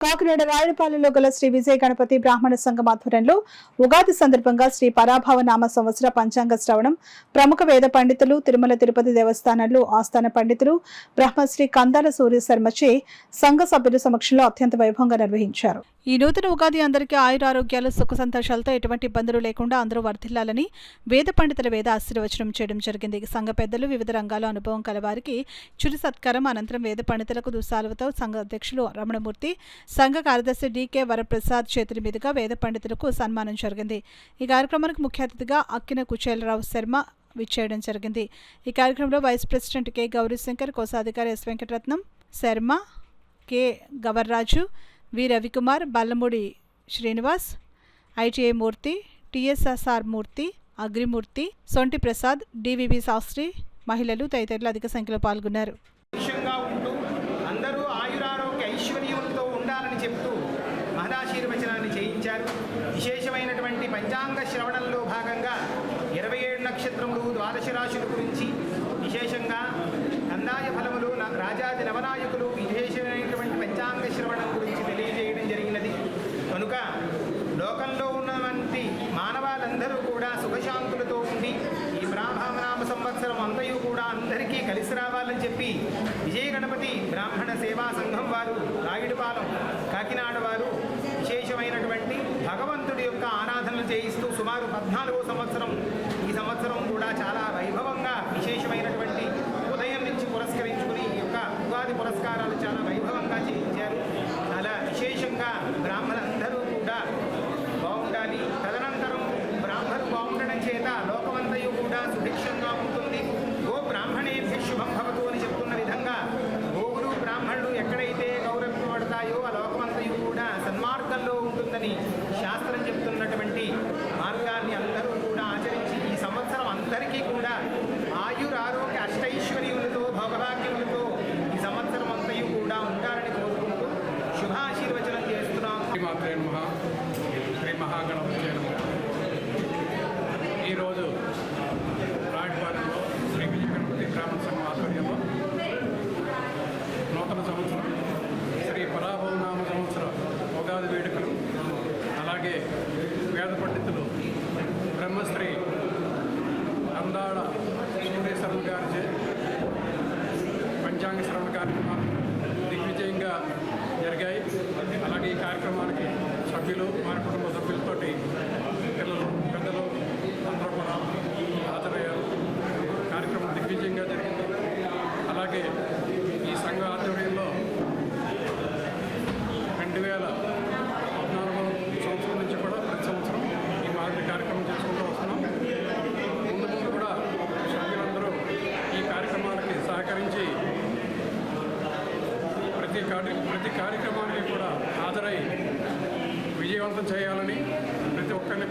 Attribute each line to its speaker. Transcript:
Speaker 1: కాకినాడ రాయలపాలెంలో గల శ్రీ విజయ గణపతి బ్రాహ్మణ సంఘం ఆధ్వర్యంలో ఉగాది సందర్భంగా శ్రీ పరాభవ నామ సంవత్సర పంచాంగ శ్రవణం ప్రముఖ వేద పండితులు తిరుమల తిరుపతి దేవస్థానంలో ఆస్థాన పండితులు బ్రహ్మశ్రీ కందాల సూర్య శర్మచే సంఘ సభ్యుల సమక్షంలో అత్యంత వైభవంగా నిర్వహించారు. ఈ నూతన ఉగాది అందరికీ ఆయురారోగ్యాలు సుఖ సంతోషాలతో ఎటువంటి ఇబ్బందులు లేకుండా అందరూ వర్ధిల్లాలని వేద పండితుల వేద ఆశీర్వచనం చేయడం జరిగింది. సంఘ పెద్దలు వివిధ రంగాల అనుభవం కలవారికి చురి సత్కారం అనంతరం వేద పండితులకు దుస్సాలువతో సంఘ అధ్యక్షులు రమణమూర్తి సంఘ కార్యదర్శి డికే వరప్రసాద్ చేతుల మీదుగా వేద పండితులకు సన్మానం జరిగింది. ఈ కార్యక్రమానికి ముఖ్య అతిథిగా అక్కిన కుచేలరావు శర్మ విచ్చేయడం జరిగింది. ఈ కార్యక్రమంలో వైస్ ప్రెసిడెంట్ కె గౌరీశంకర్, కోశాధికారి ఎస్ వెంకటరత్నం, శర్మ, కె గవర్రాజు, వి రవికుమార్, బల్లమూడి శ్రీనివాస్, ఐటీఐ మూర్తి, టిఎస్ఎస్ఆర్ మూర్తి, అగ్రిమూర్తి, సొంటి ప్రసాద్, డివివి శాస్త్రి, మహిళలు తదితరులు అధిక సంఖ్యలో పాల్గొన్నారు.
Speaker 2: అందరూ ఆయురారోగ్య ఐశ్వర్యములతో ఉండాలని చెప్తూ మహదాశీర్వచనాన్ని చేయించారు. విశేషమైనటువంటి పంచాంగ శ్రవణంలో భాగంగా 27 నక్షత్రములు, ద్వాదశ రాశుల గురించి విశేషంగా కందాయ ఫలములు, రాజాది నవనాయకులు విశేషమైనటువంటి పంచాంగ శ్రవణం గురించి తెలియజేయడం జరిగినది. కనుక లోకంలో ఉన్నటువంటి మానవాళ్ళందరూ కూడా సుఖశాంతులతో ఉండి ఈ బ్రాహ్మణనామ సంవత్సరం అంతయు కూడా అందరికీ కలిసి రావాలని చెప్పి విజయ గణపతి బ్రాహ్మణ సేవా సంఘం వారు, రాయుడుపాలెం కాకినాడ వారు విశేషమైనటువంటి భగవంతుడి యొక్క ఆరాధనలు చేయిస్తూ సుమారు 14వ సంవత్సరం ఈ సంవత్సరం కూడా చాలా వైభవంగా విశేషమైనటువంటి ఉదయం నుంచి పురస్కరించుకుని ఈ యొక్క ఉగాది పురస్కారాలు చాలా వైభవంగా చేయించారు. చాలా విశేషంగా బ్రాహ్మణులందరూ కూడా బాగుండాలి. తదనంతరం బ్రాహ్మణులు బాగుండడం చేత లోకమంతయు కూడా సుభిక్షంగా ఉంటుంది. గో బ్రాహ్మణేభ్య శుభం భవతు అని చెప్తున్న విధంగా గోవులు బ్రాహ్మణులు ఎక్కడైతే గౌరవింపబడతాయో ఆ లోకమంతయు కూడా సన్మార్గంలో ఉంటుందని శాస్త్రం చెప్తున్నటువంటి మార్గాన్ని అందరూ కూడా ఆచరించి ఈ సంవత్సరం అందరికీ కూడా ఆయురారోగ్య అష్టైశ్వర్యములతో భోగభాగ్యములతో ఈ సంవత్సరం అంతయు కూడా ఉండాలని కోరుకుంటూ శుభాశీర్వచనం చేస్తున్నాం.
Speaker 3: శ్రీ మహాగణపతి ఈరోజు రాయలపాలెంలో శ్రీ విజయ గణపతి బ్రాహ్మణ సంఘం ఆధ్వర్యంలో నూతన సంవత్సరం శ్రీ పరాభవ నామ సంవత్సర ఉగాది వేడుకలు, అలాగే వేద పండితులు బ్రహ్మశ్రీ కందాళ సూర్య శర్మ గారిచే పంచాంగ శ్రవణ కార్యక్రమాలు దిగ్విజయంగా జరిగాయి. అలాగే ఈ కార్యక్రమానికి సభ్యులు, వారి కుటుంబ సభ్యులతోటి పిల్లలు, పెద్దలు అందరూ కూడా హాజరయ్యారు. కార్యక్రమం దిగ్విజయంగా జరిగింది. అలాగే ఈ సంఘ ఆధ్వర్యంలో 2014వ సంవత్సరం నుంచి కూడా ప్రతి సంవత్సరం ఈ మాదిరి కార్యక్రమం చేసుకుంటూ వస్తున్నాం. ముందు కూడా సభ్యులందరూ ఈ కార్యక్రమానికి సహకరించి ప్రతి కార్యక్రమానికి కూడా హాజరై విజయవంతం చేయాలని ప్రతి ఒక్కరిని